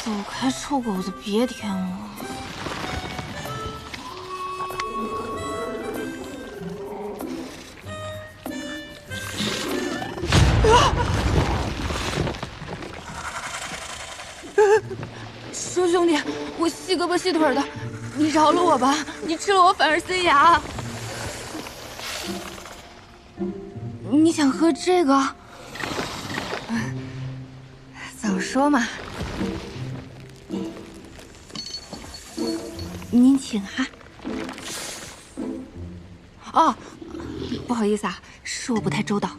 走开，臭狗子，别舔我！说兄弟，我细胳膊细腿的，你饶了我吧！你吃了我反而塞牙。你想喝这个？早说嘛！您请哈。哦，不好意思啊，是我不太周到。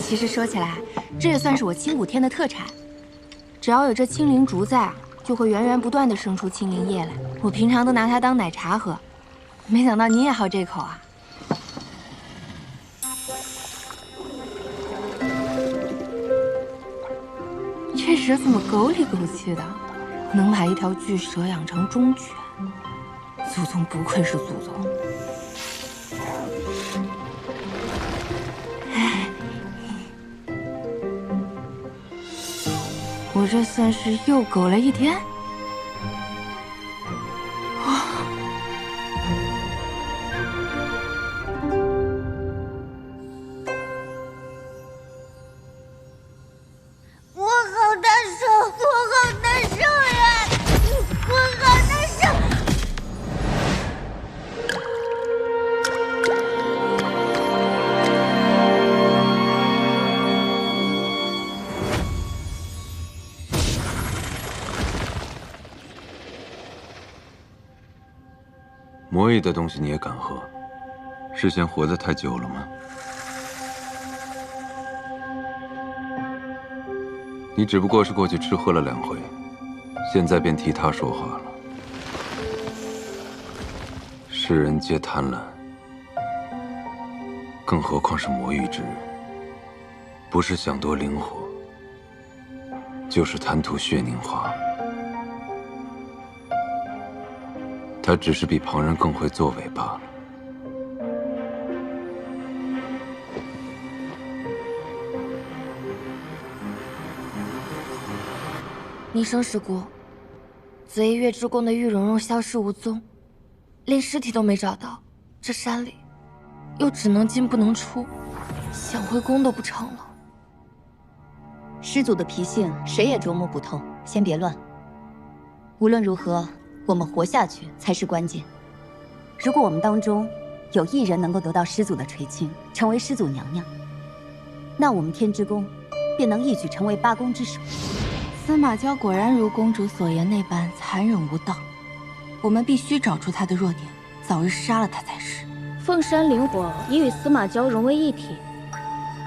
其实说起来，这也算是我清谷天的特产。只要有这青灵竹在，就会源源不断的生出青灵叶来。我平常都拿它当奶茶喝，没想到你也好这口啊！这蛇怎么狗里狗气的，能把一条巨蛇养成忠犬？祖宗不愧是祖宗。我这算是又狗了一天。我好难受，我好难受呀！我好难受。魔异的东西你也敢喝？是嫌活得太久了吗？你只不过是过去吃喝了2回，现在便替他说话了。世人皆贪婪，更何况是魔域之人，不是想夺灵火，就是贪图血凝花。他只是比旁人更会作为罢了。弥生师姑，紫 A 月之宫的玉蓉蓉消失无踪，连尸体都没找到。这山里又只能进不能出，想回宫都不成了。师祖的脾性谁也琢磨不透，先别乱。无论如何，我们活下去才是关键。如果我们当中有1人能够得到师祖的垂青，成为师祖娘娘，那我们天之宫便能一举成为8宫之首。司马娇果然如公主所言那般残忍无道，我们必须找出她的弱点，早日杀了她才是。凤山灵火已与司马娇融为一体，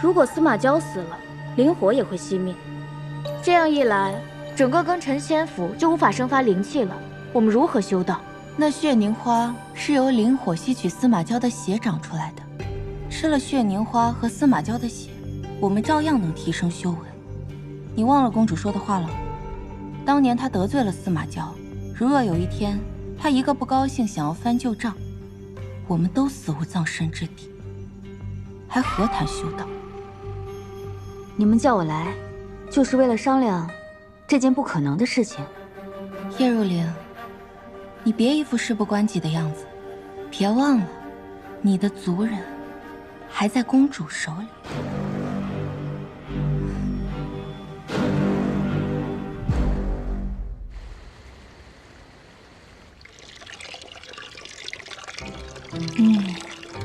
如果司马娇死了，灵火也会熄灭。这样一来，整个庚辰仙府就无法生发灵气了。我们如何修道？那血凝花是由灵火吸取司马娇的血长出来的，吃了血凝花和司马娇的血，我们照样能提升修为。你忘了公主说的话了？当年她得罪了司马娇，如若有一天她一个不高兴想要翻旧账，我们都死无葬身之地，还何谈修道？你们叫我来，就是为了商量这件不可能的事情。叶若灵，你别一副事不关己的样子，别忘了，你的族人还在公主手里。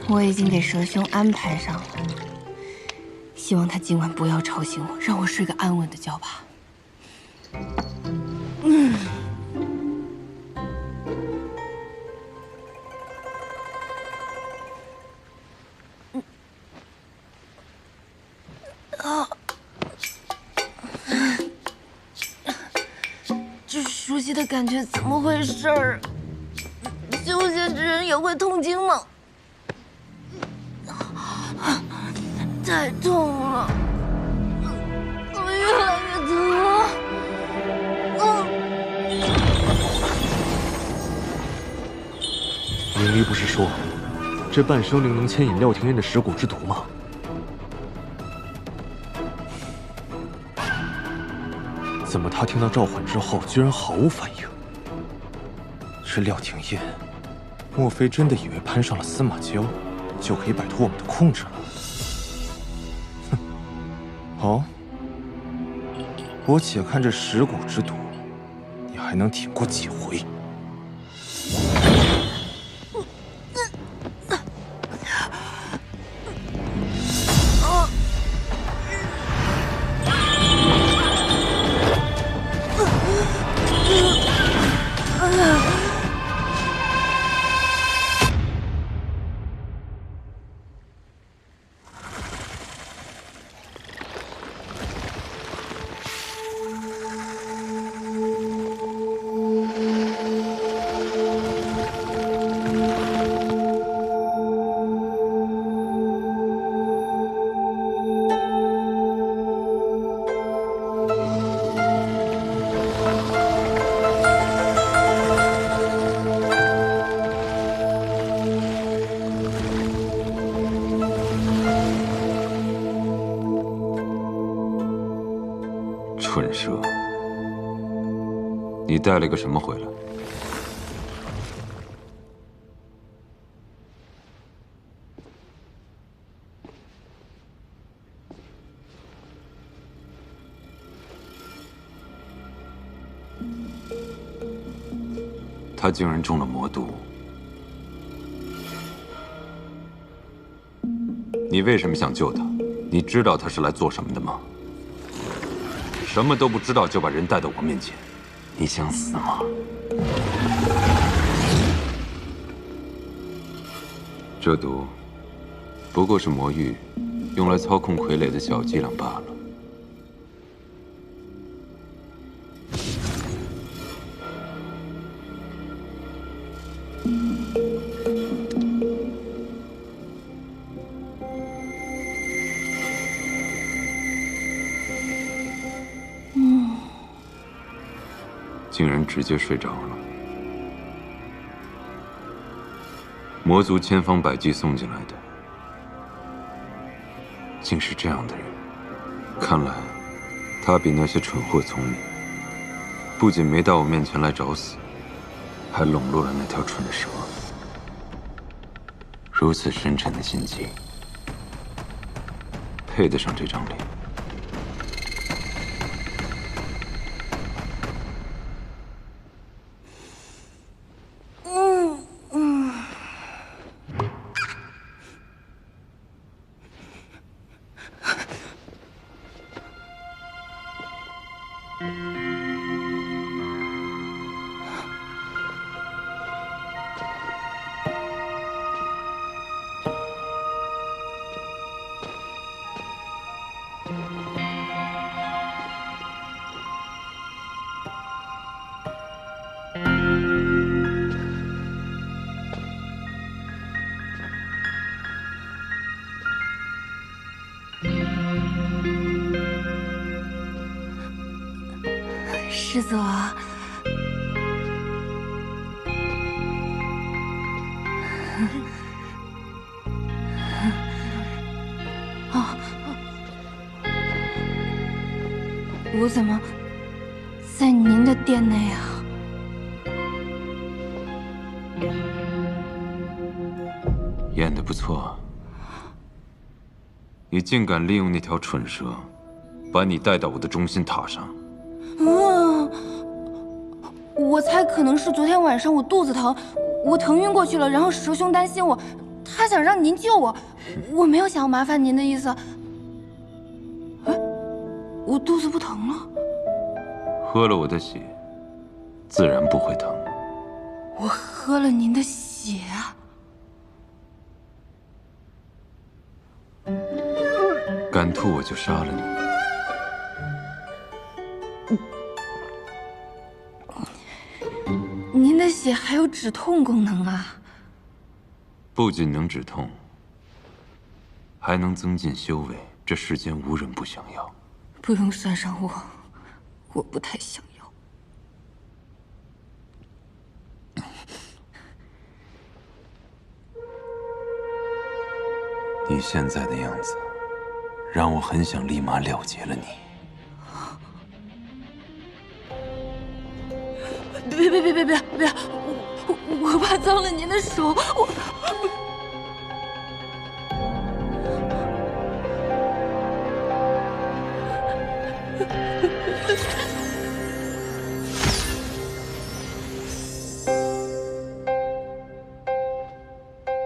我已经给蛇兄安排上了，希望他今晚不要吵醒我，让我睡个安稳的觉吧。这熟悉的感觉怎么回事儿？修仙之人也会痛经吗？太痛了，越来越疼了。明黎不是说这半生灵能牵引廖廷烨的蚀骨之毒吗？怎么他听到召唤之后居然毫无反应？这廖廷烨，莫非真的以为攀上了司马娇，就可以摆脱我们的控制了？哼！好，我且看这蚀骨之毒，你还能挺过几回？ 蠢蛇，你带了个什么回来？他竟然中了魔毒，你为什么想救他？你知道他是来做什么的吗？ 什么都不知道就把人带到我面前，你想死吗？这毒不过是魔域用来操控傀儡的小伎俩罢了。竟然直接睡着了。魔族千方百计送进来的，竟是这样的人。看来，他比那些蠢货聪明，不仅没到我面前来找死，还笼络了那条蠢蛇。如此深沉的心机，配得上这张脸。 师祖，我怎么在您的殿内啊？演得不错，你竟敢利用那条蠢蛇，把你带到我的中心塔上。我猜可能是昨天晚上我肚子疼，我疼晕过去了，然后蛇兄担心我，他想让您救我，我没有想要麻烦您的意思。哎，我肚子不疼了。喝了我的血，自然不会疼。我喝了您的血啊！敢吐我就杀了你。您的血还有止痛功能啊！不仅能止痛，还能增进修为，这世间无人不想要。不用算上我，我不太想要。你现在的样子，让我很想立马了结了你。别！我怕脏了您的手，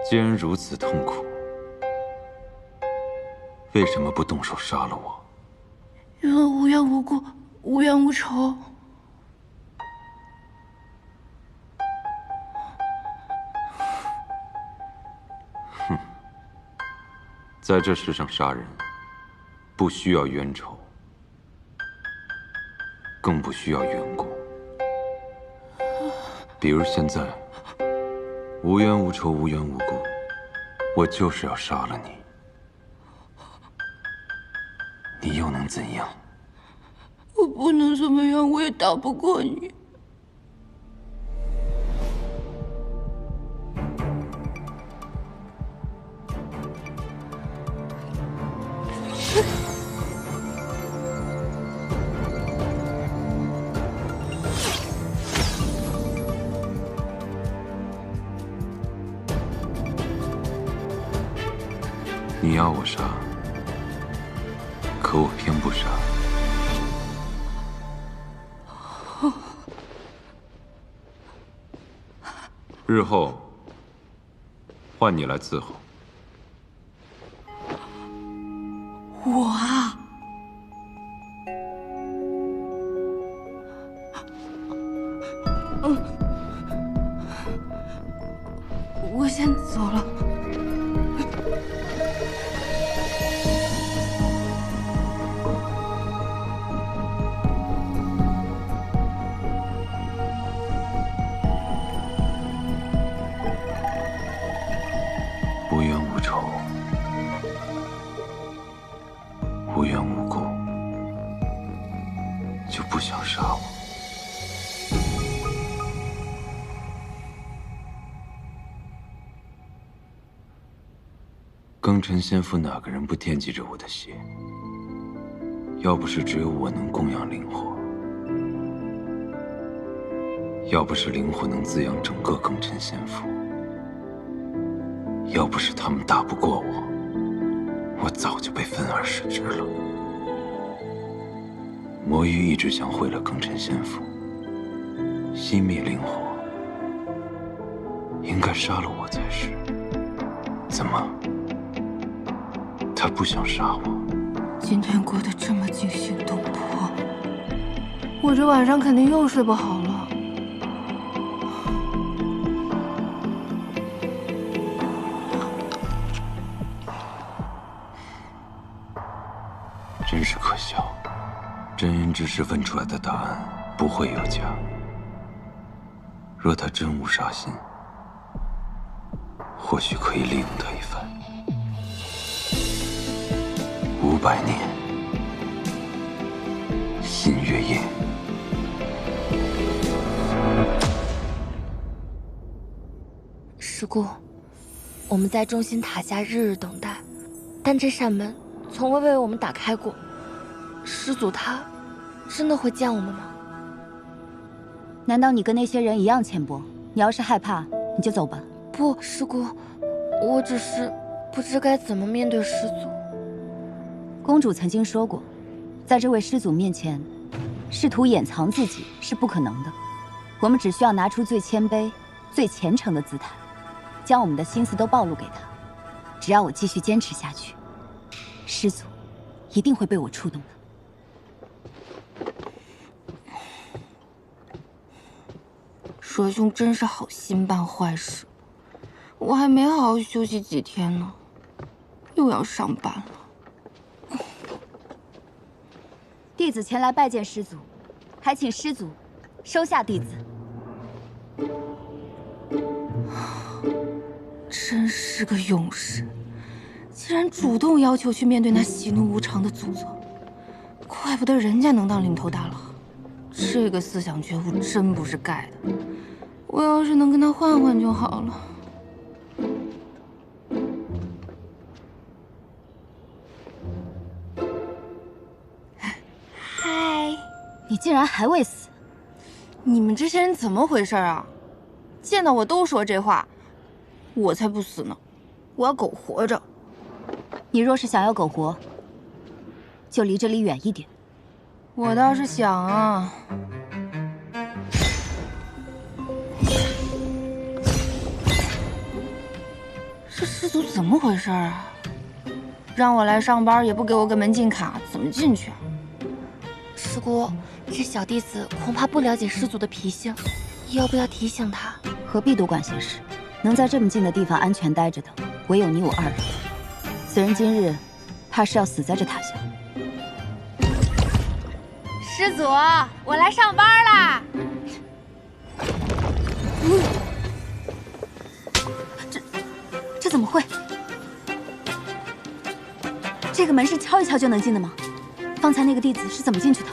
既然如此痛苦，为什么不动手杀了我？因为无缘无故、无冤无仇。在这世上杀人，不需要冤仇，更不需要缘故。比如现在，无冤无仇、无缘无故，我就是要杀了你，你又能怎样？我不能怎么样，我也打不过你。你要我杀，可我偏不杀。日后换你来伺候。我啊，我先走了。无冤无仇，无缘无故，就不想杀我。庚辰仙府哪个人不惦记着我的血？要不是只有我能供养灵火，要不是灵火能滋养整个庚辰仙府，要不是他们打不过我，我早就被分而食之了。魔域一直想毁了庚辰仙府，熄灭灵火，应该杀了我才是。怎么，他不想杀我？今天过得这么惊心动魄，我这晚上肯定又睡不好了。真是可笑，真人之时问出来的答案不会有假。若他真无杀心，或许可以利用他一番。500年，新月夜。师姑，我们在中心塔下日日等待，但这扇门从未为我们打开过。师祖他真的会见我们吗？难道你跟那些人一样浅薄？你要是害怕，你就走吧。不，师姑，我只是不知该怎么面对师祖。公主曾经说过，在这位师祖面前，试图掩藏自己是不可能的。我们只需要拿出最谦卑、最虔诚的姿态，将我们的心思都暴露给他。只要我继续坚持下去，师祖一定会被我触动的。蛇兄真是好心办坏事，我还没好好休息几天呢，又要上班了。弟子前来拜见师祖，还请师祖收下弟子。真是个勇士，竟然主动要求去面对那喜怒无常的祖宗，怪不得人家能当领头大佬，这个思想觉悟真不是盖的。我要是能跟他换换就好了。竟然还未死！你们这些人怎么回事啊？见到我都说这话，我才不死呢！我要苟活着。你若是想要苟活，就离这里远一点。我倒是想啊。这师祖怎么回事啊？让我来上班也不给我个门禁卡，怎么进去啊？师姑，这小弟子恐怕不了解师祖的脾性，要不要提醒他？何必多管闲事？能在这么近的地方安全待着的，唯有你我二人。此人今日，怕是要死在这塔下。师祖，我来上班啦！这怎么会？这个门是敲一敲就能进的吗？方才那个弟子是怎么进去的？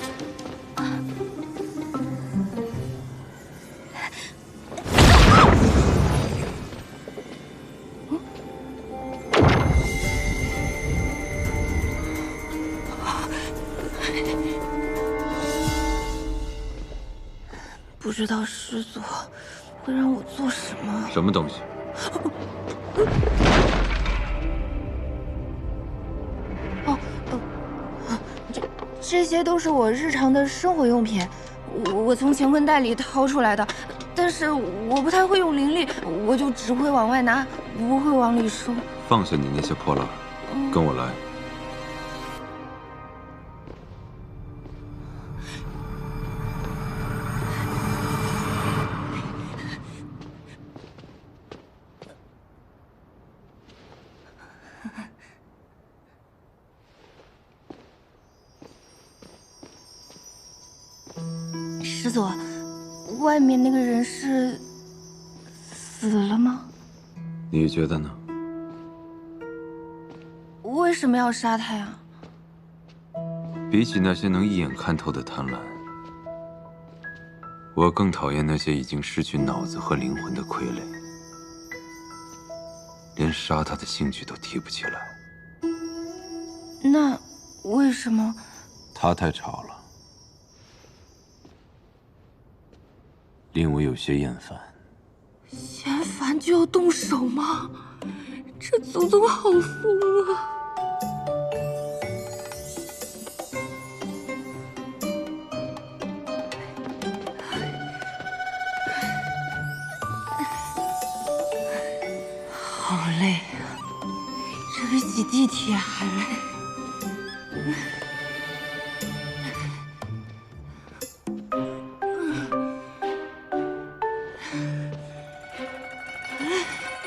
不知道师祖会让我做什么？什么东西？这些都是我日常的生活用品，我从乾坤袋里掏出来的。但是我不太会用灵力，我就只会往外拿，不会往里收。放下你那些破烂，跟我来。师祖，外面那个人是死了吗？你觉得呢？为什么要杀他呀？比起那些能一眼看透的贪婪，我更讨厌那些已经失去脑子和灵魂的傀儡，连杀他的兴趣都提不起来。那为什么？他太吵了，令我有些厌烦。嫌烦就要动手吗？这祖宗好疯啊！好累啊，这比挤地铁还累。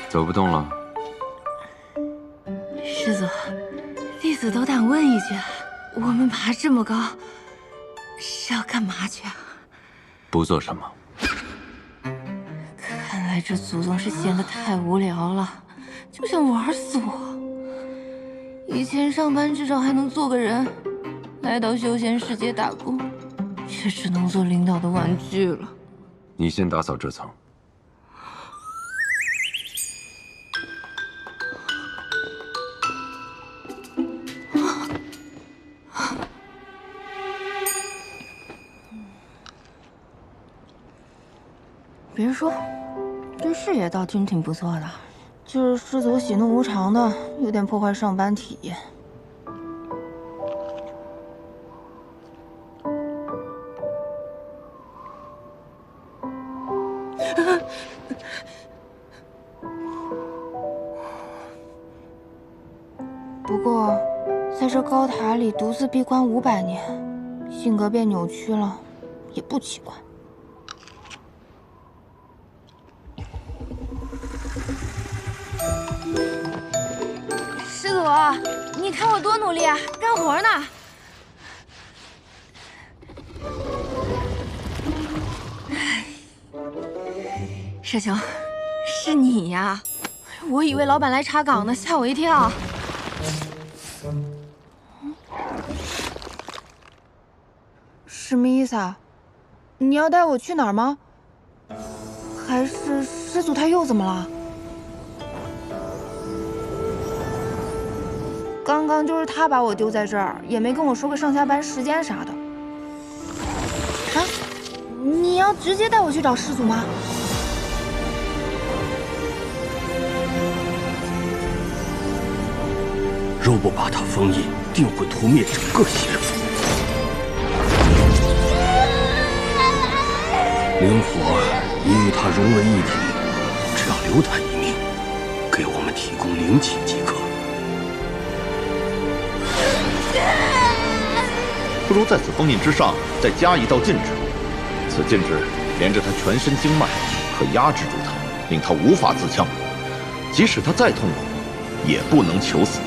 走不动了。师祖，弟子斗胆问一句，我们爬这么高是要干嘛去啊？不做什么。看来这祖宗是闲得太无聊了，就想玩死我。以前上班至少还能做个人，来到休闲世界打工，却只能做领导的玩具了。你先打扫这层。别说，这视野倒真挺不错的，就是师祖喜怒无常的，有点破坏上班体验。不过，在这高塔里独自闭关500年，性格变扭曲了，也不奇怪。师祖，你看我多努力啊，干活呢。师兄，是你呀！我以为老板来查岗呢，吓我一跳。什么意思啊？你要带我去哪儿吗？还是师祖他又怎么了？刚刚就是他把我丢在这儿，也没跟我说个上下班时间啥的。你要直接带我去找师祖吗？若不把他封印，定会屠灭整个邪府。灵火已与他融为一体，只要留他一命，给我们提供灵气即可。不如在此封印之上再加一道禁制，此禁制连着他全身经脉，可压制住他，令他无法自戕。即使他再痛苦，也不能求死。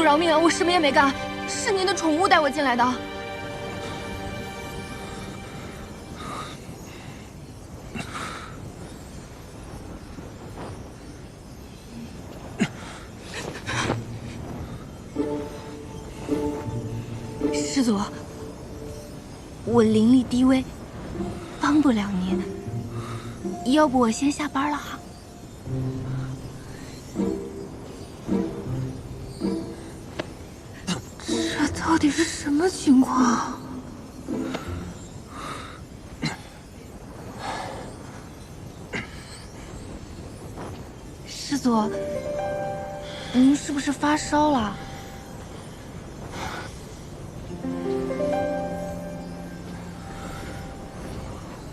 饶命啊！我什么也没干，是您的宠物带我进来的。师祖，我灵力低微，帮不了您，要不我先下班了哈。到底是什么情况？师祖，您是不是发烧了？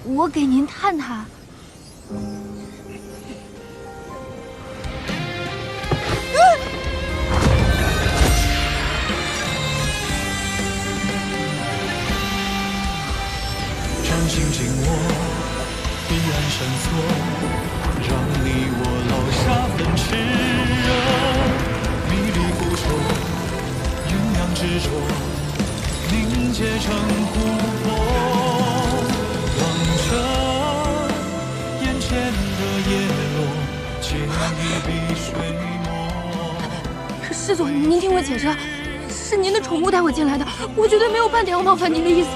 我给您探探。紧紧握，彼岸闪烁，让你我烙下份炽热，迷离不愁，鸳鸯执着，凝结成琥珀。望着眼前的叶落，借一笔水墨。师祖，您听我解释，是您的宠物带我进来的，我绝对没有半点要冒犯您的意思。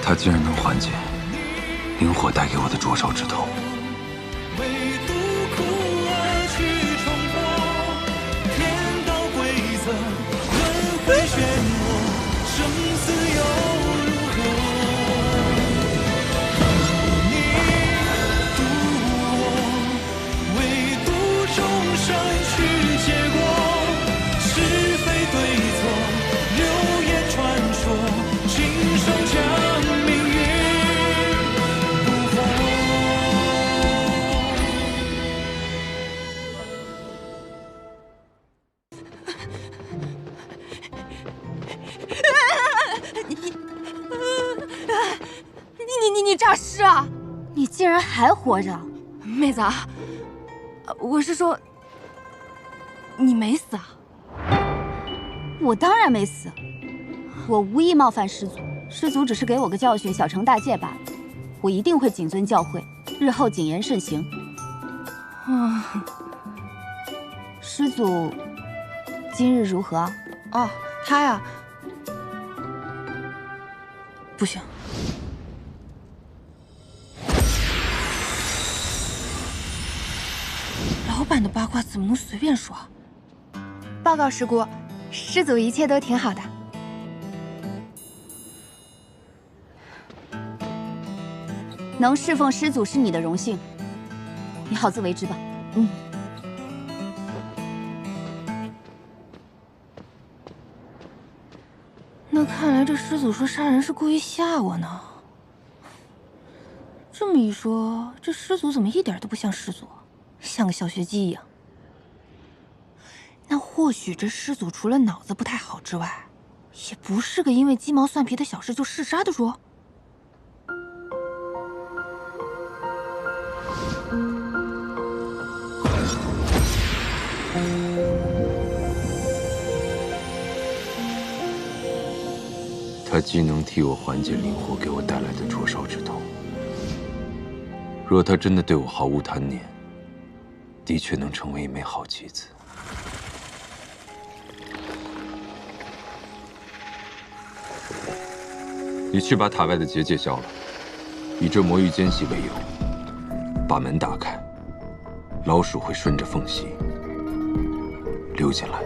他竟然能缓解灵火带给我的灼烧之痛。唯独哭而去重播，天道规则，轮回漩涡，生死又如何？渡你渡我，唯独众生去结果，是非对错，流言传说，今生将。你诈尸啊！你竟然还活着，妹子啊！我是说，你没死啊？我当然没死，我无意冒犯师祖，师祖只是给我个教训，小惩大戒罢了。我一定会谨遵教诲，日后谨言慎行。师祖今日如何？哦，他呀，不行。老板的八卦怎么能随便说？报告师姑，师祖一切都挺好的。能侍奉师祖是你的荣幸，你好自为之吧。那看来这师祖说杀人是故意吓我呢。这么一说，这师祖怎么一点都不像师祖？像个小学鸡一样。那或许这师祖除了脑子不太好之外，也不是个因为鸡毛蒜皮的小事就嗜杀的主。它既能替我缓解灵火给我带来的灼烧之痛，若它真的对我毫无贪念，的确能成为一枚好棋子。你去把塔外的结界消了，以这魔域间隙为由，把门打开，老鼠会顺着缝隙溜进来。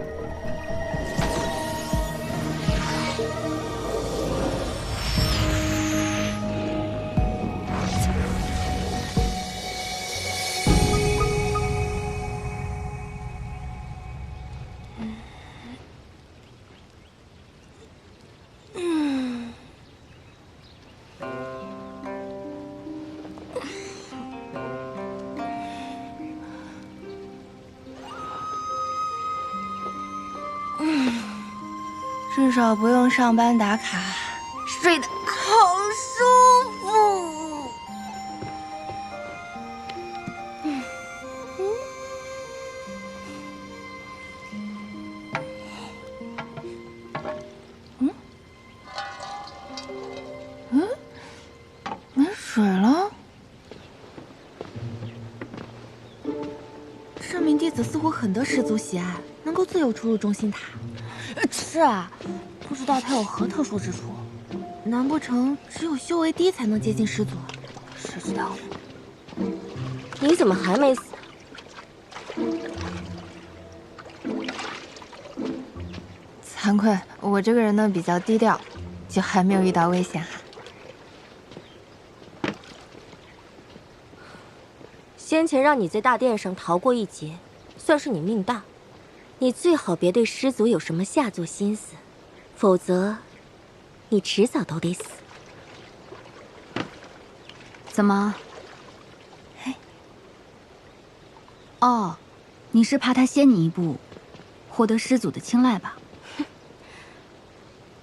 至少不用上班打卡，睡得好舒服。没水了。这名弟子似乎很得师祖喜爱，能够自由出入中心塔。是啊，不知道他有何特殊之处？难不成只有修为低才能接近师祖？谁知道？你怎么还没死？惭愧，我这个人呢比较低调，就还没有遇到危险啊。先前让你在大殿上逃过一劫，算是你命大。你最好别对师祖有什么下作心思，否则你迟早都得死。怎么？哦，你是怕他先你一步，获得师祖的青睐吧？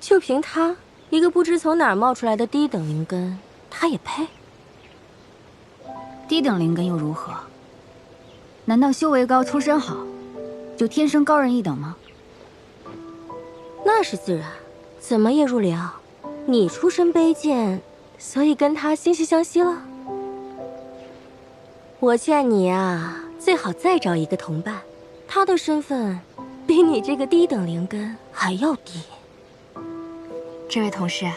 就凭他一个不知从哪儿冒出来的低等灵根，他也配？低等灵根又如何？难道修为高、出身好，就天生高人一等吗？那是自然，怎么也入了？你出身卑贱，所以跟他惺惺相惜了？我劝你啊，最好再找一个同伴，他的身份比你这个低等灵根还要低。这位同事，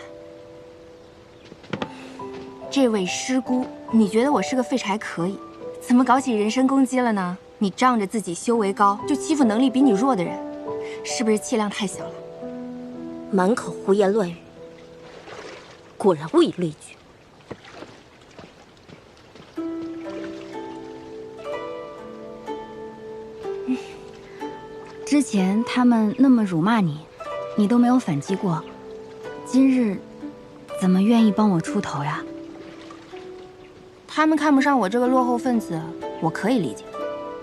这位师姑，你觉得我是个废柴可以，怎么搞起人身攻击了呢？你仗着自己修为高，就欺负能力比你弱的人，是不是气量太小了？满口胡言乱语，果然物以类聚。之前他们那么辱骂你，你都没有反击过，今日怎么愿意帮我出头呀？他们看不上我这个落后分子，我可以理解，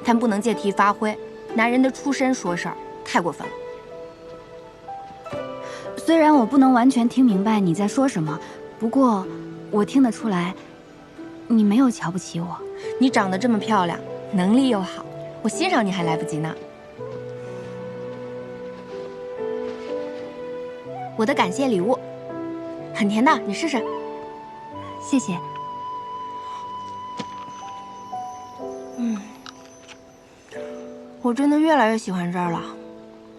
但不能借题发挥，拿人的出身说事儿，太过分了。虽然我不能完全听明白你在说什么，不过我听得出来，你没有瞧不起我。你长得这么漂亮，能力又好，我欣赏你还来不及呢。我的感谢礼物，很甜的，你试试。谢谢。我真的越来越喜欢这儿了，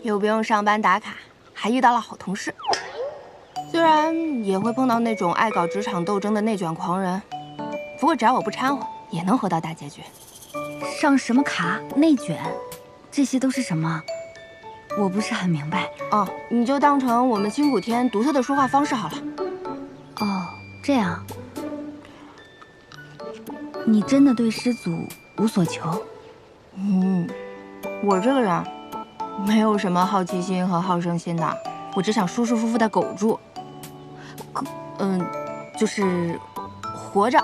又不用上班打卡，还遇到了好同事。虽然也会碰到那种爱搞职场斗争的内卷狂人，不过只要我不掺和，也能活到大结局。上什么卡？内卷？这些都是什么？我不是很明白。哦，你就当成我们青谷天独特的说话方式好了。哦，这样。你真的对师祖无所求？我这个人没有什么好奇心和好胜心的，我只想舒舒服服的苟住。就是活着，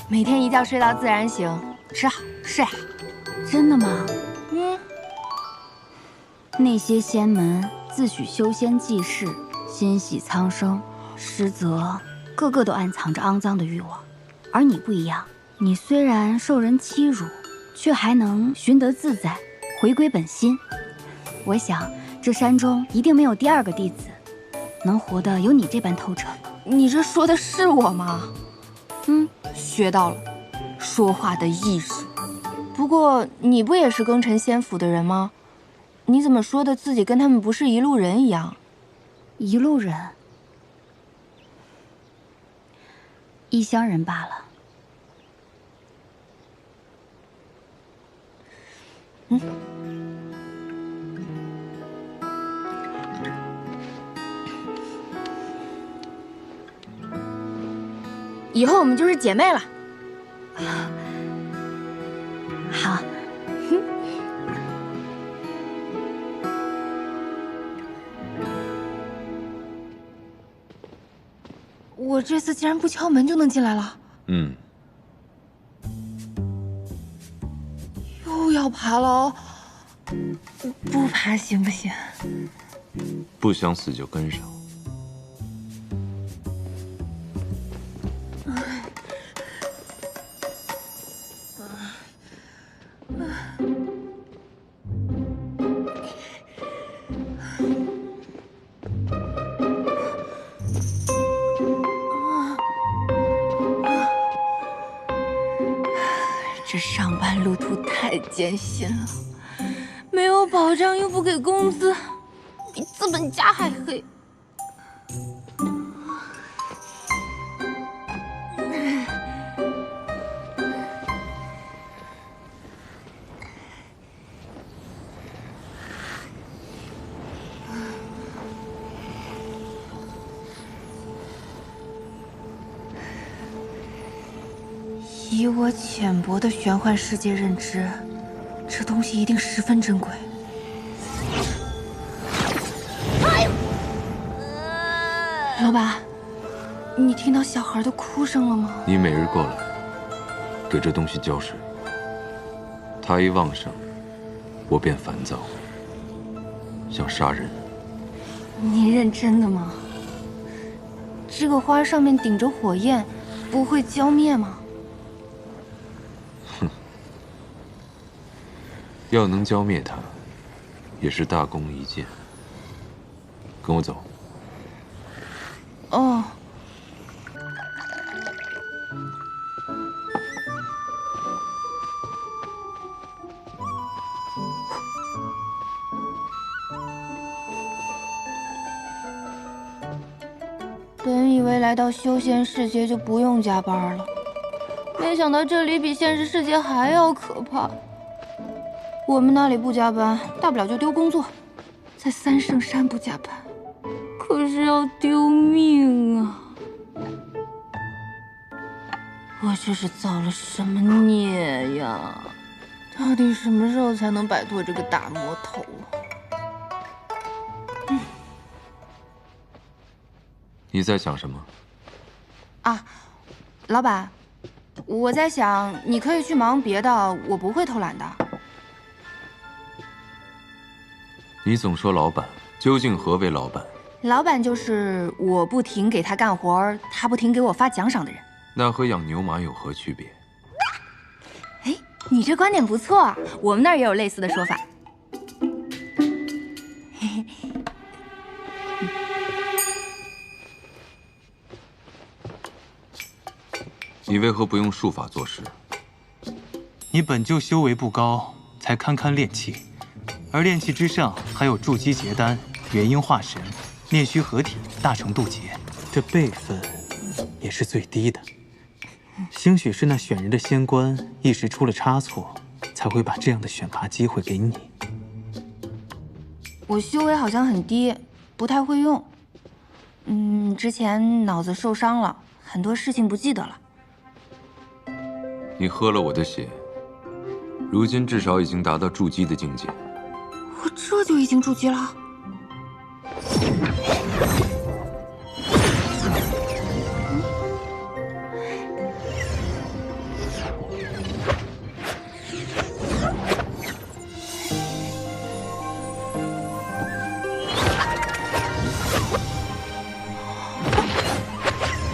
每天一觉睡到自然醒，吃好睡好。真的吗？那些仙门自诩修仙济世，心系苍生，实则个个都暗藏着肮脏的欲望。而你不一样，你虽然受人欺辱，却还能寻得自在，回归本心。我想这山中一定没有第二个弟子能活得有你这般透彻。你这说的是我吗？学到了，说话的艺术。不过你不也是庚辰仙府的人吗？你怎么说的自己跟他们不是一路人一样？一路人，异乡人罢了。以后我们就是姐妹了。好。我这次竟然不敲门就能进来了。又要爬楼，不爬行不行？不想死就跟上。这上班路途太艰辛了，没有保障又不给工资，比资本家还黑。以我浅薄的玄幻世界认知，这东西一定十分珍贵。老板，你听到小孩的哭声了吗？你每日过来，给这东西浇水，它一旺盛，我便烦躁，想杀人。你认真的吗？这个花上面顶着火焰，不会浇灭吗？要能浇灭它，也是大功一件。跟我走。哦。本以为来到修仙世界就不用加班了，没想到这里比现实世界还要可怕。我们那里不加班，大不了就丢工作，在三圣山不加班，可是要丢命啊！我这是造了什么孽呀？到底什么时候才能摆脱这个大魔头啊？你在想什么？啊，老板，我在想，你可以去忙别的，我不会偷懒的。你总说老板，究竟何为老板？老板就是我不停给他干活，他不停给我发奖赏的人。那和养牛马有何区别？哎，你这观点不错啊，我们那儿也有类似的说法。你为何不用术法做事？你本就修为不高，才堪堪炼气，而炼气之上还有筑基结丹、元婴化神、炼虚合体、大成渡劫，这辈分也是最低的。兴许是那选人的仙官一时出了差错，才会把这样的选拔机会给你。我修为好像很低，不太会用。之前脑子受伤了，很多事情不记得了。你喝了我的血，如今至少已经达到筑基的境界。我这就已经筑基了。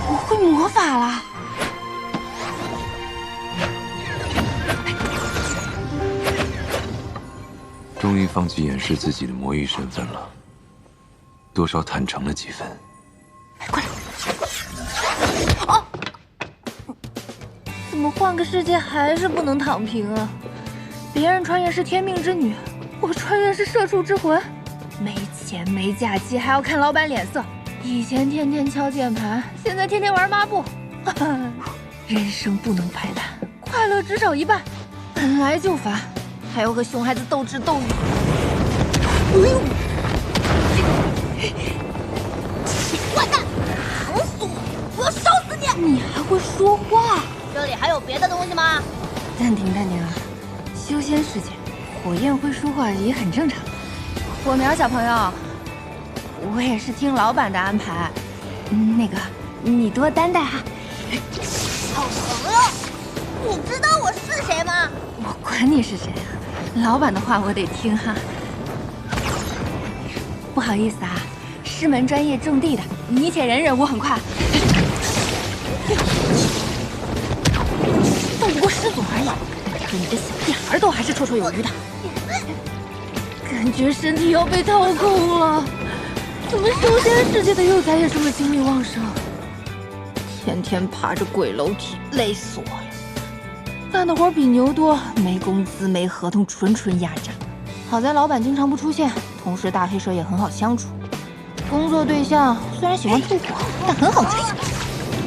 我会魔法了。终于放弃掩饰自己的魔域身份了。多少坦诚了几分。快来！哦，怎么换个世界还是不能躺平啊？别人穿越是天命之女，我穿越是社畜之魂。没钱没假期，还要看老板脸色。以前天天敲键盘，现在天天玩抹布。人生不能白烂，快乐只少一半。本来就烦，还要和熊孩子斗智斗勇。哎呦！坏蛋，疼死我！我要烧死你！你还会说话？这里还有别的东西吗？暂停啊！修仙世界，火焰会说话也很正常。火苗小朋友，我也是听老板的安排。那个，你多担待哈。好朋友，你知道我是谁吗？我管你是谁啊，老板的话我得听哈。不好意思啊，师门专业种地的，你铁人任务很快。斗不过师祖而已，可你的小屁孩都还是绰绰有余的。感觉身体要被掏空了，怎么修仙世界的幼崽也这么精力旺盛？天天爬着鬼楼梯，累死我了。干的活比牛多，没工资没合同，纯压榨。好在老板经常不出现，同时大黑蛇也很好相处。工作对象虽然喜欢吐火，但很好追。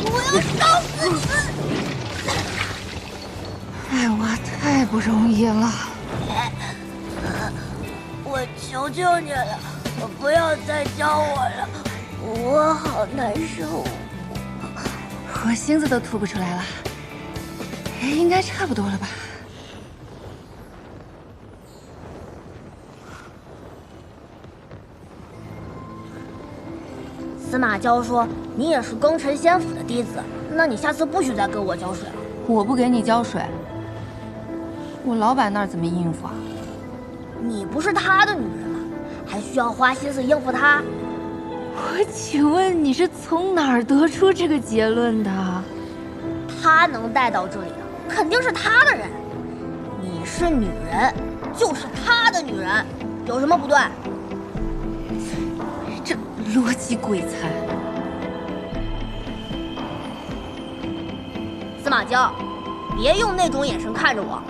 我要烧死你！爱娃太不容易了。我求求你了，不要再教我了，我好难受。我星子都吐不出来了，应该差不多了吧？司马娇说你也是庚辰仙府的弟子，那你下次不许再给我浇水了。我不给你浇水，我老板那儿怎么应付啊？你不是他的女人吗？还需要花心思应付他？我请问你是从哪儿得出这个结论的？他能带到这里的，肯定是他的人。你是女人，就是他的女人，有什么不对？这逻辑鬼才！司马娇，别用那种眼神看着我。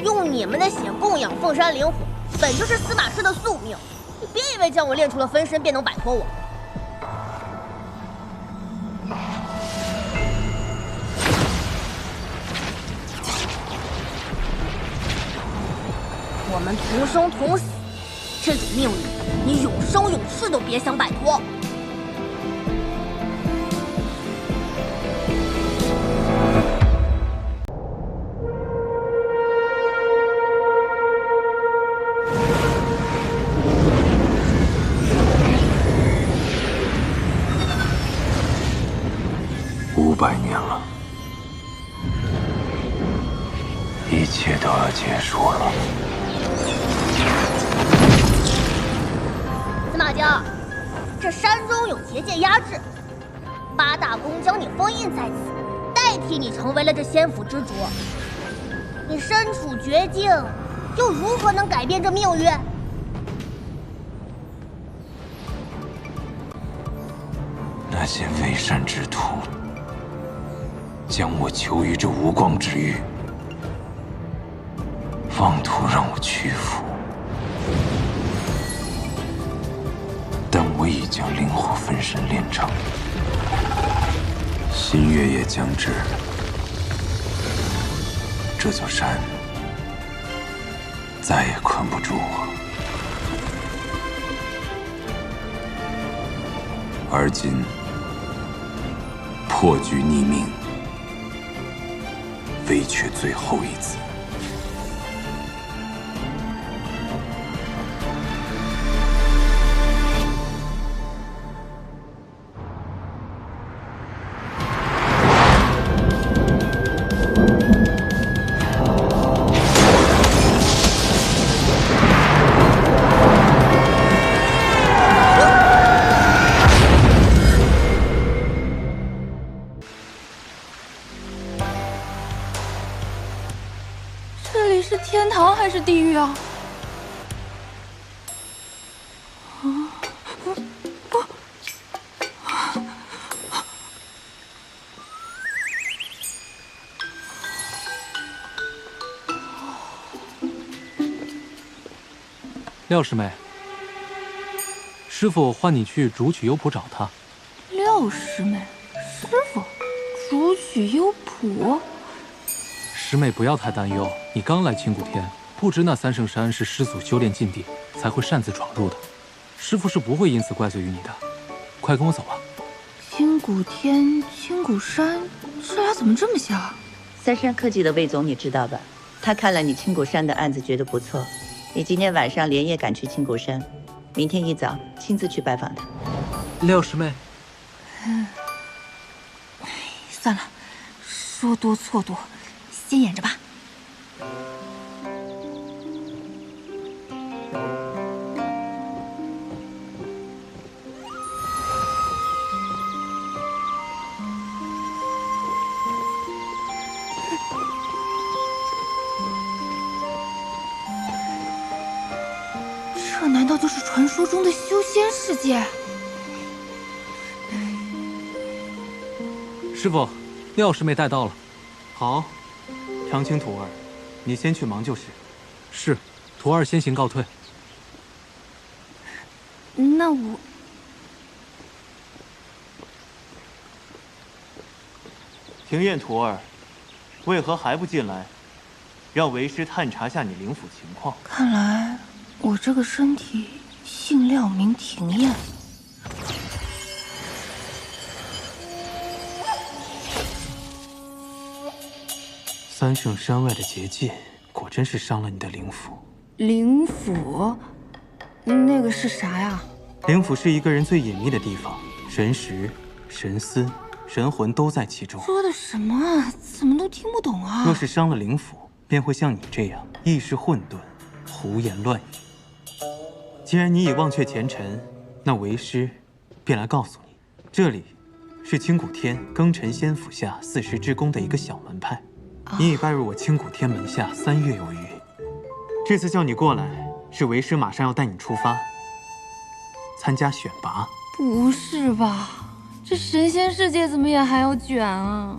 用你们的血供养凤山灵火，本就是司马氏的宿命。你别以为将我练出了分身便能摆脱我。我们同生同死，这种命运，你永生永世都别想摆脱。500年了，一切都要结束了。司马娇，这山中有结界压制，8大宫将你封印在此，代替你成为了这仙府之主。你身处绝境，又如何能改变这命运？那些为善之徒将我囚于这无光之域，妄图让我屈服，但我已将灵火分身炼成，新月也将至，这座山再也困不住我。而今破局逆命，唯缺最后一子。这里是天堂还是地狱啊？廖师妹，师傅唤你去竹取幽浦找他。廖师妹，师傅，竹取幽浦。师妹不要太担忧，你刚来青谷天，不知那三圣山是师祖修炼禁地，才会擅自闯入的。师傅是不会因此怪罪于你的。快跟我走吧。青谷天、青谷山，这俩怎么这么像？三山科技的魏总你知道吧？他看了你青谷山的案子，觉得不错。你今天晚上连夜赶去青谷山，明天一早亲自去拜访他。廖师妹，算了，说多错多，先演着吧。这难道就是传说中的修仙世界？师傅，廖师妹带到了。好，长青徒儿，你先去忙就是。是，徒儿先行告退。那我……庭院徒儿，为何还不进来？让为师探查下你灵府情况。看来我这个身体姓廖名庭燕。三圣山外的结界，果真是伤了你的灵府。灵府？那个是啥呀？灵府是一个人最隐秘的地方，神识、神思、神魂都在其中。说的什么啊？怎么都听不懂啊！若是伤了灵府，便会像你这样意识混沌，胡言乱语。既然你已忘却前尘，那为师便来告诉你，这里是青谷天庚辰仙府下40之宫的一个小门派。你已拜入我青谷天门下3月有余。这次叫你过来，是为师马上要带你出发，参加选拔。不是吧？这神仙世界怎么也还要卷啊？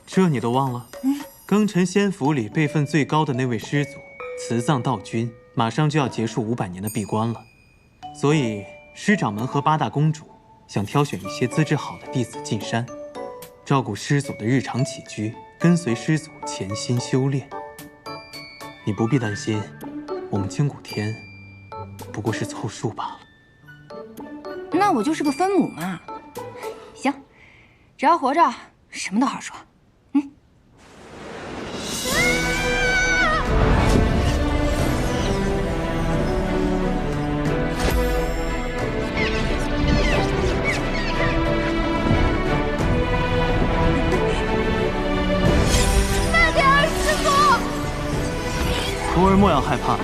这你都忘了？庚辰仙府里辈分最高的那位师祖慈藏道君，马上就要结束500年的闭关了，所以师掌门和8大公主想挑选一些资质好的弟子进山，照顾师祖的日常起居，跟随师祖潜心修炼。你不必担心，我们青谷天不过是凑数罢了。那我就是个分母嘛。行，只要活着，什么都好说。徒儿莫要害怕，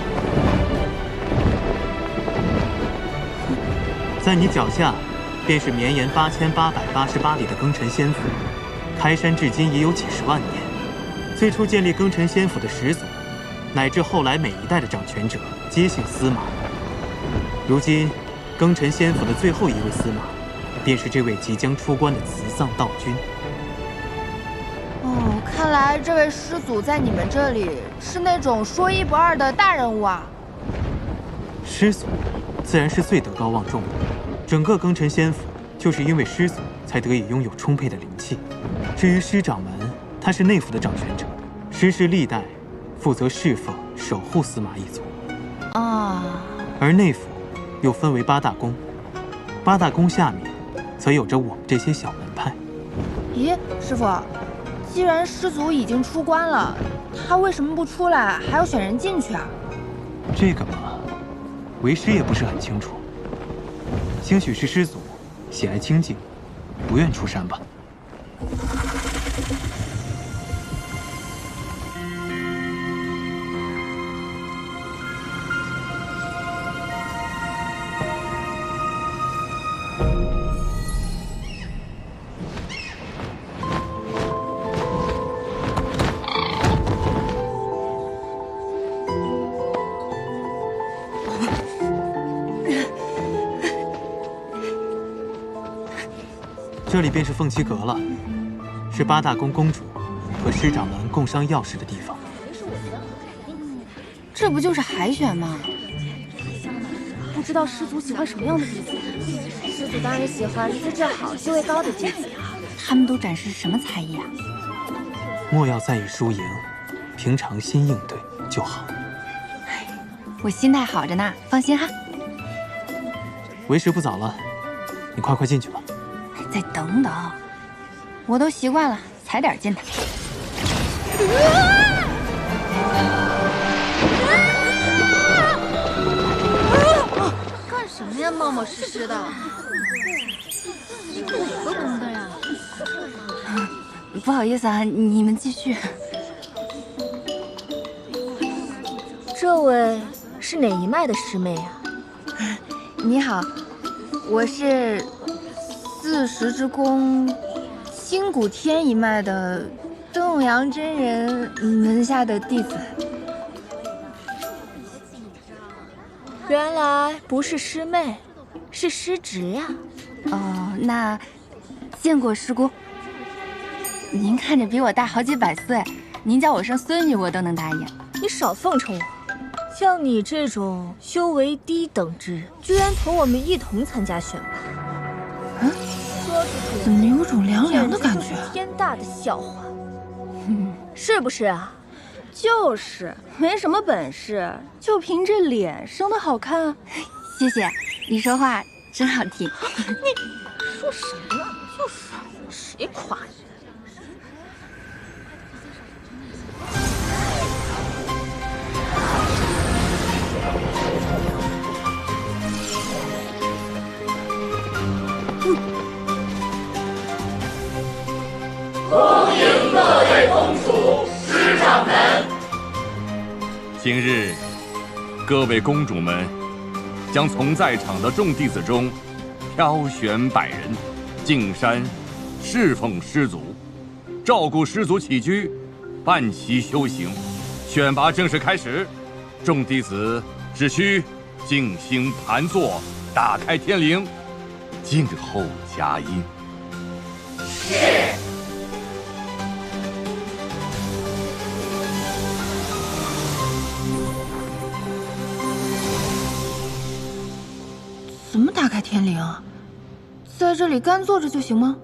在你脚下，便是绵延8888里的庚辰仙府。开山至今已有几十万年。最初建立庚辰仙府的始祖，乃至后来每一代的掌权者，皆姓司马。如今，庚辰仙府的最后一位司马，便是这位即将出关的慈藏道君。哦，看来这位师祖在你们这里是那种说一不二的大人物啊。师祖，自然是最德高望重的。整个庚辰仙府，就是因为师祖才得以拥有充沛的灵气。至于师掌门，他是内府的掌权者，师世历代负责侍奉、守护司马一族。啊。而内府又分为8大宫，8大宫下面，则有着我们这些小门派。咦，师傅，既然师祖已经出关了，他为什么不出来，还要选人进去啊？这个嘛，为师也不是很清楚。兴许是师祖喜爱清静，不愿出山吧。这里便是凤栖阁了，是8大宫公主和师掌门共商要事的地方。这不就是海选吗？不知道师祖喜欢什么样的弟子。师祖当然喜欢资质好、修为高的弟子啊。他们都展示什么才艺啊？莫要在意输赢，平常心应对就好。我心态好着呢，放心哈。为时不早了，你快进去吧。再等等，我都习惯了，踩点进来。干什么呀，冒冒失失的？哪个宫的呀？不好意思啊，你们继续。这位是哪一脉的师妹呀？你好，我是40之宫新古天一脉的东阳真人门下的弟子。原来不是师妹，是师侄呀。哦，那见过师姑。您看着比我大好几百岁，您叫我声孙女我都能答应。你少奉承我，像你这种修为低等之人，居然同我们一同参加选拔。说出去怎么有种凉凉的感觉？天大的笑话，是不是啊？就是，没什么本事，就凭这脸生得好看。谢谢，你说话真好听。你说什么呢？就是，谁夸你？恭迎各位公主、师长们。今日，各位公主们将从在场的众弟子中挑选100人，进山侍奉师祖，照顾师祖起居，伴其修行。选拔正式开始，众弟子只需静心盘坐，打开天灵，静候佳音。是。怎么打开天灵啊？在这里干坐着就行吗？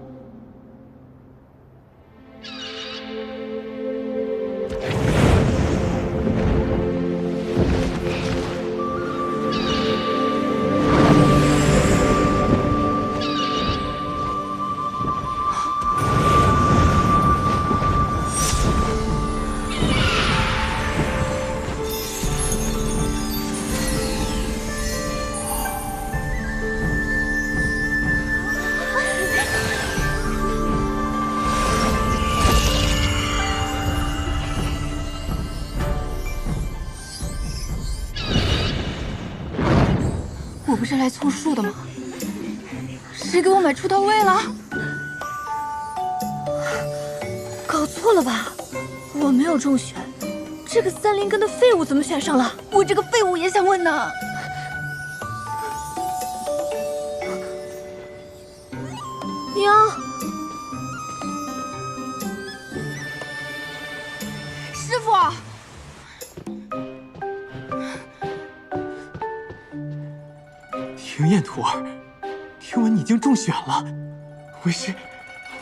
我不是来凑数的吗？谁给我买出道位了？搞错了吧？我没有中选，这个3灵根的废物怎么选上了？我这个废物也想问呢。娘，师傅。庭燕徒儿，听闻你已经中选了，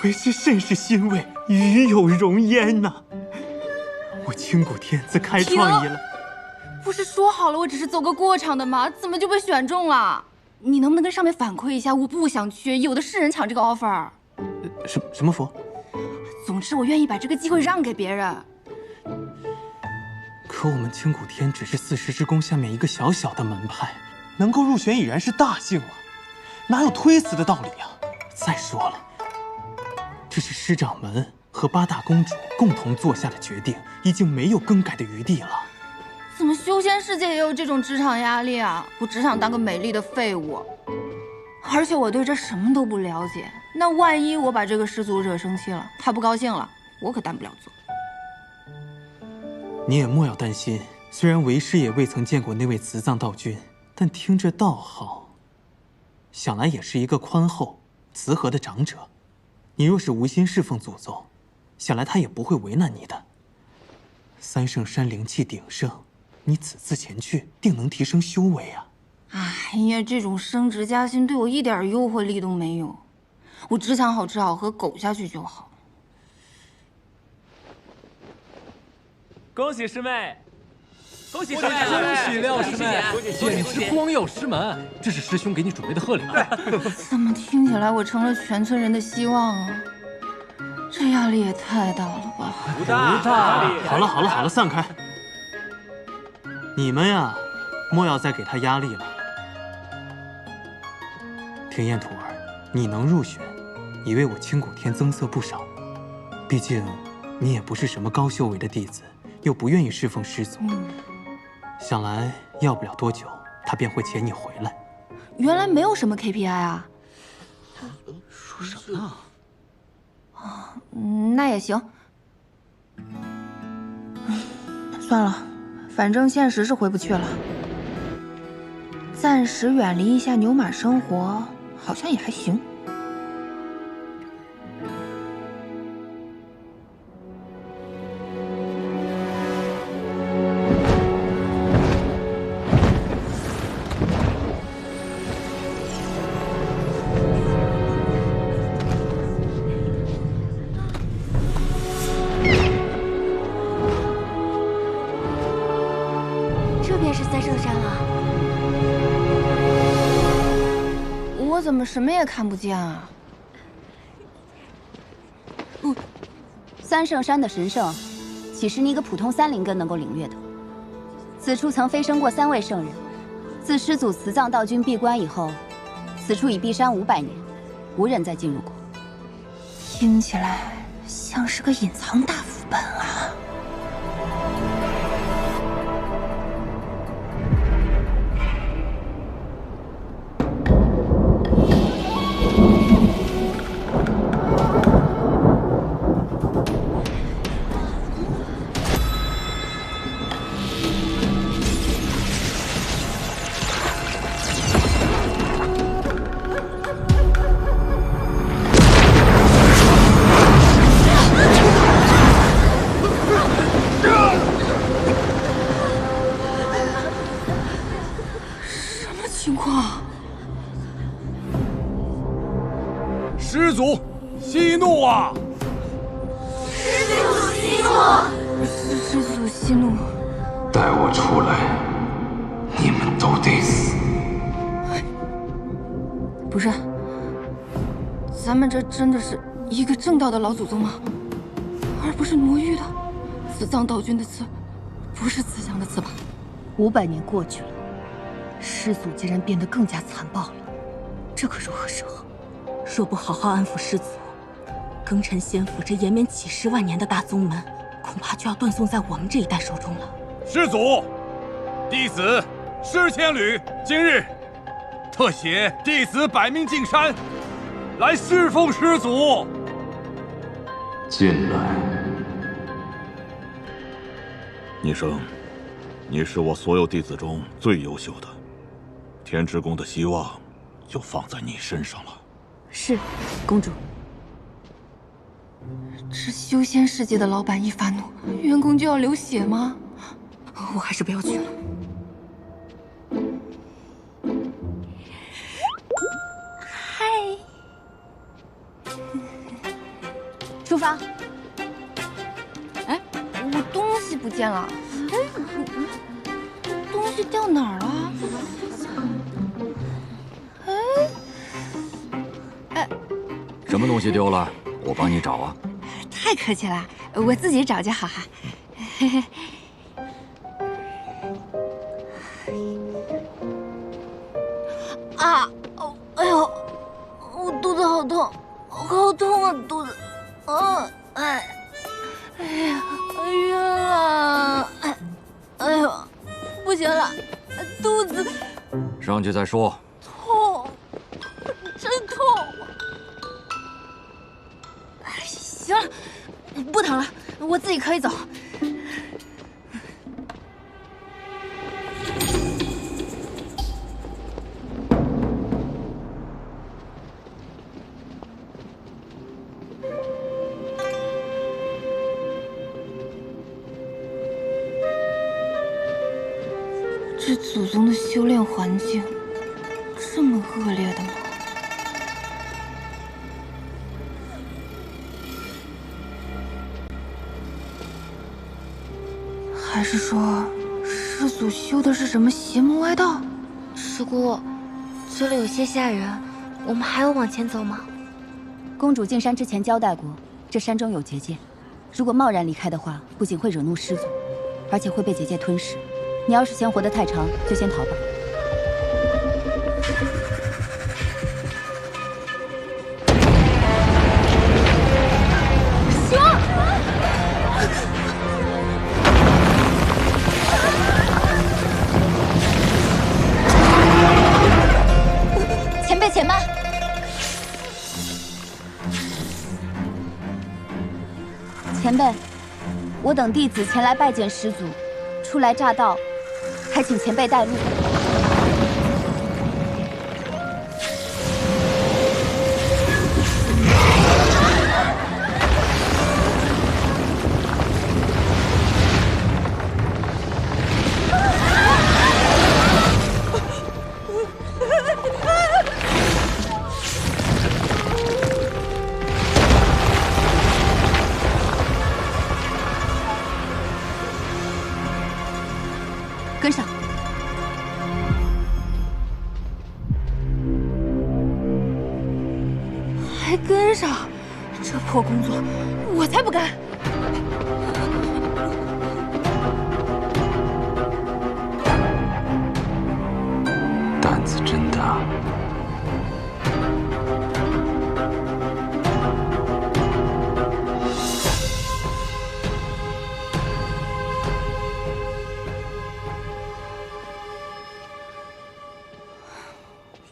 为师甚是欣慰，与有荣焉呐。我清谷天自开创以来，不是说好了我只是走个过场的吗？怎么就被选中了？你能不能跟上面反馈一下？我不想去，有的是人抢这个 offer。什么佛？总之，我愿意把这个机会让给别人。可我们清谷天只是40之宫下面一个小小的门派。能够入选已然是大幸了，哪有推辞的道理呀？再说了，这是师掌门和8大公主共同做下的决定，已经没有更改的余地了。怎么修仙世界也有这种职场压力啊？我只想当个美丽的废物，而且我对这什么都不了解。那万一我把这个师祖惹生气了，他不高兴了，我可担不了责。你也莫要担心，虽然为师也未曾见过那位慈藏道君。但听着道好，想来也是一个宽厚、慈和的长者。你若是无心侍奉祖宗，想来他也不会为难你的。3圣山灵气鼎盛，你此次前去，定能提升修为啊！哎呀，这种升职加薪对我一点诱惑力都没有，我只想好吃好喝，苟下去就好。恭喜师妹！恭喜师妹！恭喜廖师妹！简直光耀师门！这是师兄给你准备的贺礼。怎么听起来我成了全村人的希望啊？这压力也太大了吧！不大。好了，散开。你们呀，莫要再给他压力了。田彦图儿，你能入选，已为我清谷天增色不少。毕竟，你也不是什么高修为的弟子，又不愿意侍奉师祖。想来要不了多久，他便会遣你回来。原来没有什么 KPI 啊！说什么呢？那也行。算了，反正现实是回不去了。暂时远离一下牛马生活，好像也还行。这便是三圣山了。我怎么什么也看不见啊？三圣山的神圣，岂是你一个普通三灵根能够领略的？此处曾飞升过3位圣人，自师祖辞葬道君闭关以后，此处已闭山500年，无人再进入过。听起来像是个隐藏大副本啊！情况？师祖息怒啊！师祖息怒！师祖息怒！带我出来，你们都得死！不是，咱们这真的是一个正道的老祖宗吗？而不是魔域的。辞葬道君的辞，不是慈祥的辞吧？500年过去了。师祖竟然变得更加残暴了，这可如何是好？若不好好安抚师祖，庚辰仙府这延绵几10万年的大宗门，恐怕就要断送在我们这一代手中了。师祖，弟子施千缕今日特携弟子百命进山，来侍奉师祖。进来。逆生，你是我所有弟子中最优秀的。天之宫的希望就放在你身上了。是，公主。这修仙世界的老板一发怒，员工就要流血吗？我还是不要去了。嗨，出发。哎，我东西不见了。东西掉哪儿了？什么东西丢了？我帮你找啊！太客气了，我自己找就好哈。嘿嘿。啊！哎呦，我肚子好痛，好痛啊，肚子！哎呀，晕了！哎呦，不行了，肚子上去再说。痛，真痛！行了，不疼了，我自己可以走。这祖宗的修炼环境这么恶劣的吗？还是说，师祖修的是什么邪门歪道？师姑，这里有些吓人，我们还要往前走吗？公主进山之前交代过，这山中有结界，如果贸然离开的话，不仅会惹怒师祖，而且会被结界吞噬。你要是嫌活得太长，就先逃吧。熊！前辈，且慢！前辈，我等弟子前来拜见师祖，初来乍到，还请前辈带路。跟上。还跟上？这破工作，我才不干！胆子真大。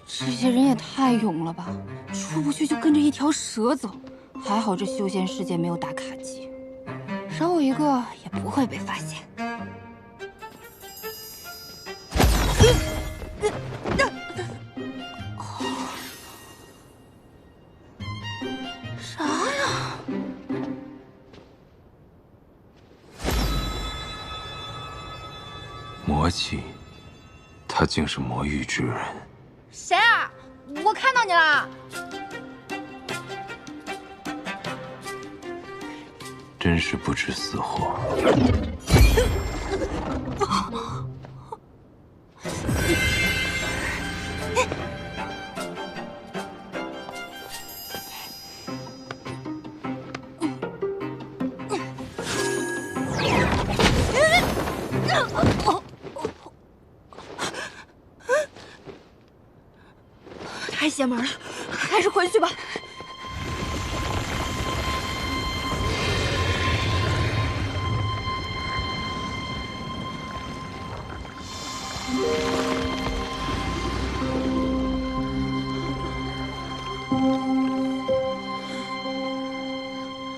这些人也太勇了吧！出不去就跟着一条蛇走。还好这修仙世界没有打卡机，少我一个也不会被发现。啥呀？魔气，他竟是魔域之人。谁啊？我看到你了。真是不知死活。太邪门了，还是回去吧。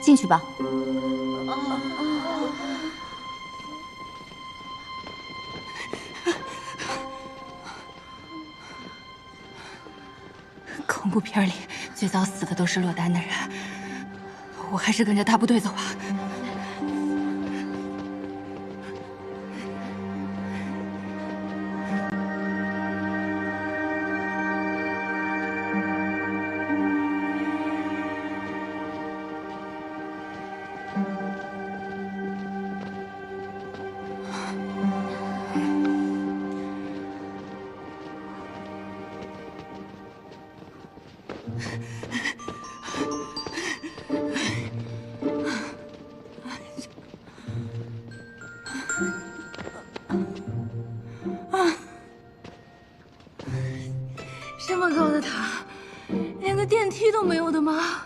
进去吧。恐怖片里最早死的都是落单的人，我还是跟着大部队走吧。这么高的塔，连个电梯都没有的吗？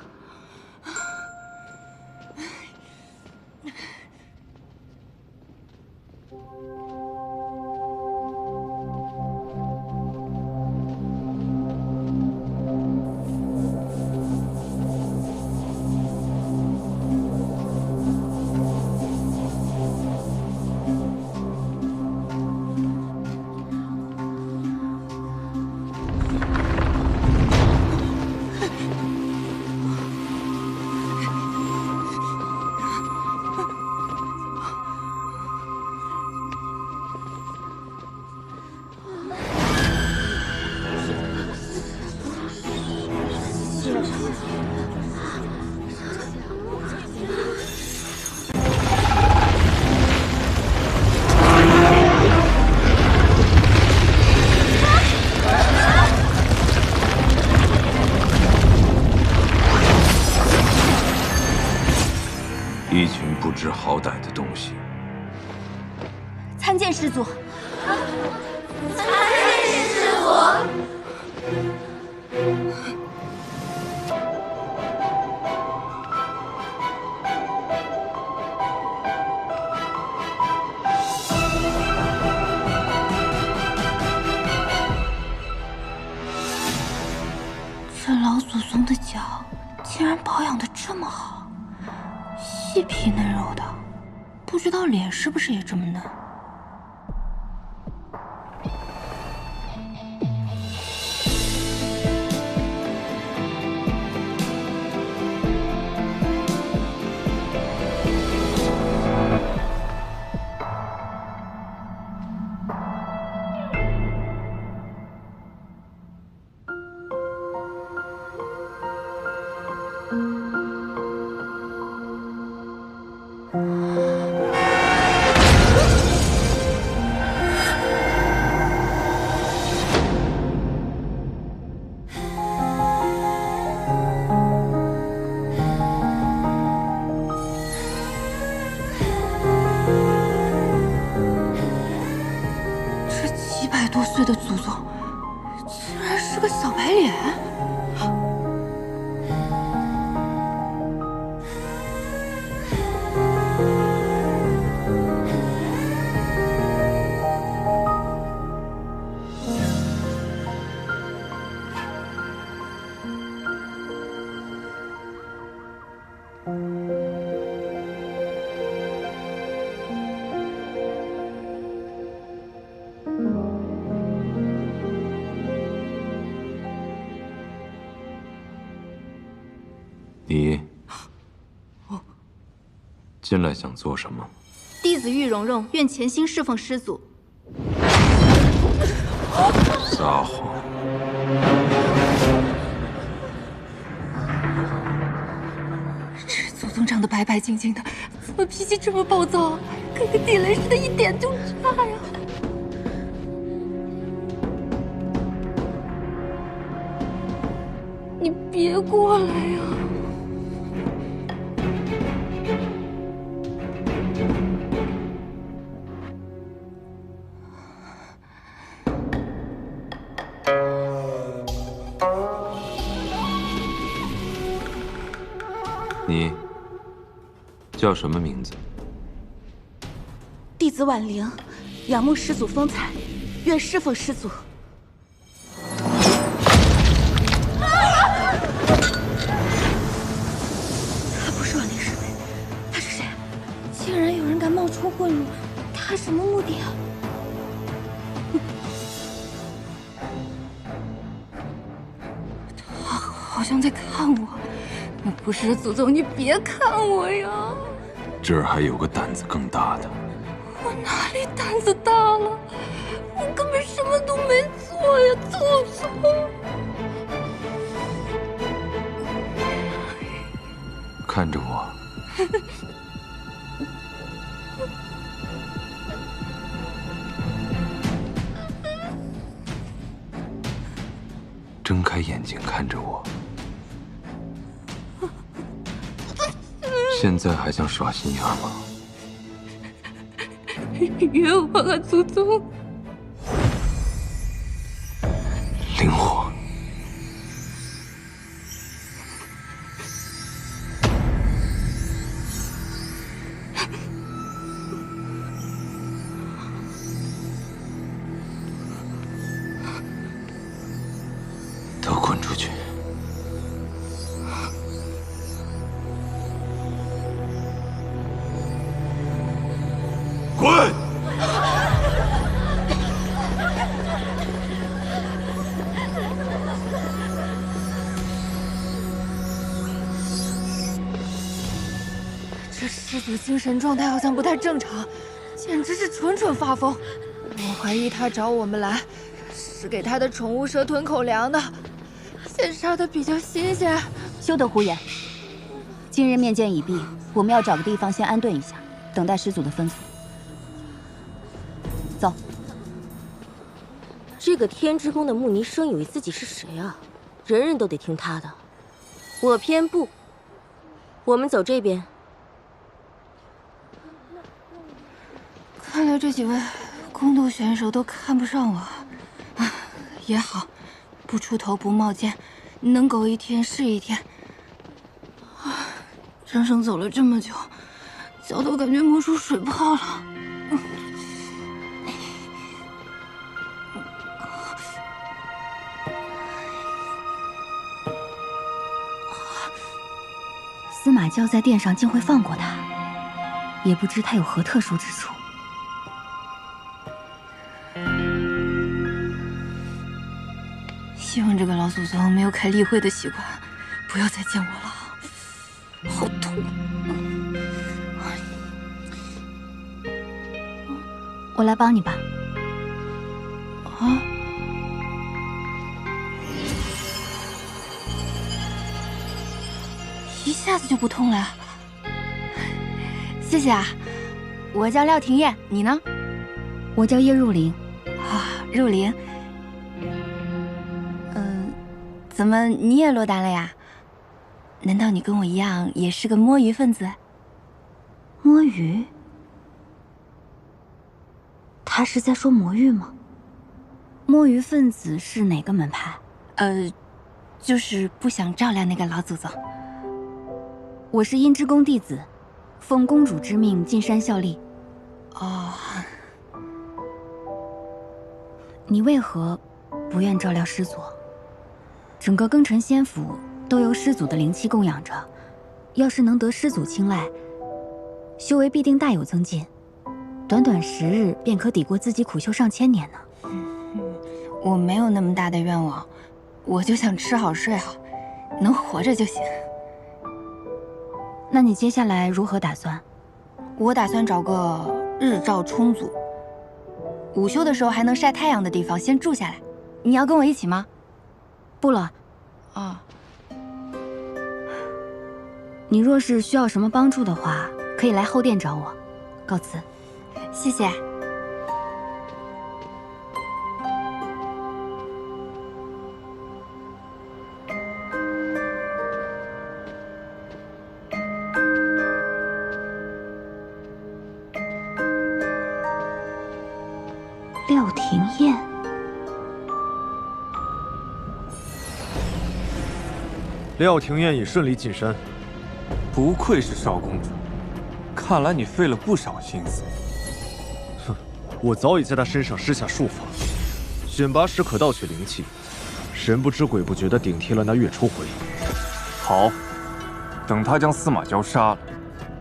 一群不知好歹的东西。参见师祖。参见师祖。这老祖宗的脚竟然保养的这么好，细皮嫩肉的，不知道脸是不是也这么嫩？多岁的祖宗，竟然是个小白脸！你进来想做什么？弟子玉蓉蓉愿潜心侍奉师祖。撒谎！这祖宗长得白白净净的，怎么脾气这么暴躁啊？跟个地雷似的，一点就炸呀！你别过来呀！你叫什么名字？弟子婉玲，仰慕师祖风采，愿侍奉师祖。他不是婉玲师妹，他是谁？竟然有人敢冒充混入，他什么目的啊？他好像在看我。那不是祖宗，你别看我呀！这儿还有个胆子更大的。我哪里胆子大了？我根本什么都没做呀，祖宗！看着我。睁开眼睛看着我。现在还想耍心眼吗？冤枉啊，祖宗！灵火，都滚出去！滚！这师祖精神状态好像不太正常，简直是蠢发疯。我怀疑他找我们来，是给他的宠物蛇囤口粮的。现杀的比较新鲜。休得胡言！今日面见已毕，我们要找个地方先安顿一下，等待师祖的吩咐。走。这个天之宫的穆尼生以为自己是谁啊？人人都得听他的。我偏不。我们走这边。看来这几位宫斗选手都看不上我。啊，也好，不出头不冒尖，能苟一天是一天。啊，整整走了这么久，脚都感觉磨出水泡了。司马娇在殿上竟会放过他，也不知他有何特殊之处。希望这个老祖宗没有开例会的习惯，不要再见我了，好痛！我来帮你吧。啊？一下子就不痛了呀！谢谢啊，我叫廖廷烨，你呢？我叫叶入灵。啊，入灵。怎么你也落单了呀？难道你跟我一样也是个摸鱼分子？摸鱼？他是在说魔域吗？摸鱼分子是哪个门派？就是不想照料那个老祖宗。我是阴之宫弟子，奉公主之命进山效力。哦，你为何不愿照料师祖？整个庚辰仙府都由师祖的灵气供养着，要是能得师祖青睐，修为必定大有增进，短短10日便可抵过自己苦修上千年呢。我没有那么大的愿望，我就想吃好睡好，能活着就行。那你接下来如何打算？我打算找个日照充足、午休的时候还能晒太阳的地方先住下来。你要跟我一起吗？不了。啊。你若是需要什么帮助的话，可以来后殿找我。告辞。谢谢。廖廷烨。廖廷烨已顺利进山。不愧是少公主，看来你费了不少心思。哼，我早已在他身上施下术法，选拔时可盗取灵气，神不知鬼不觉地顶替了那月初回。好，等他将司马娇杀了，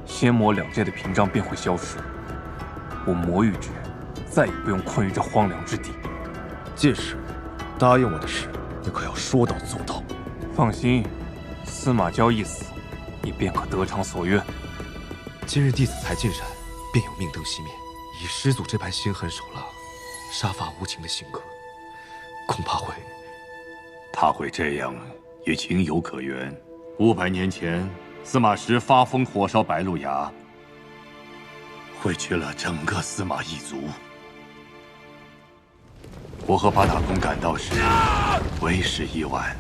仙魔两界的屏障便会消失，我魔域之人再也不用困于这荒凉之地。届时，答应我的事，你可要说到做到。放心，司马娇一死，你便可得偿所愿。今日弟子才进山，便有命灯熄灭。以师祖这般心狠手辣、杀伐无情的性格，恐怕会……他会这样，也情有可原。500年前，司马师发疯火烧白鹿崖，毁去了整个司马一族。我和八大公赶到时，为时已晚。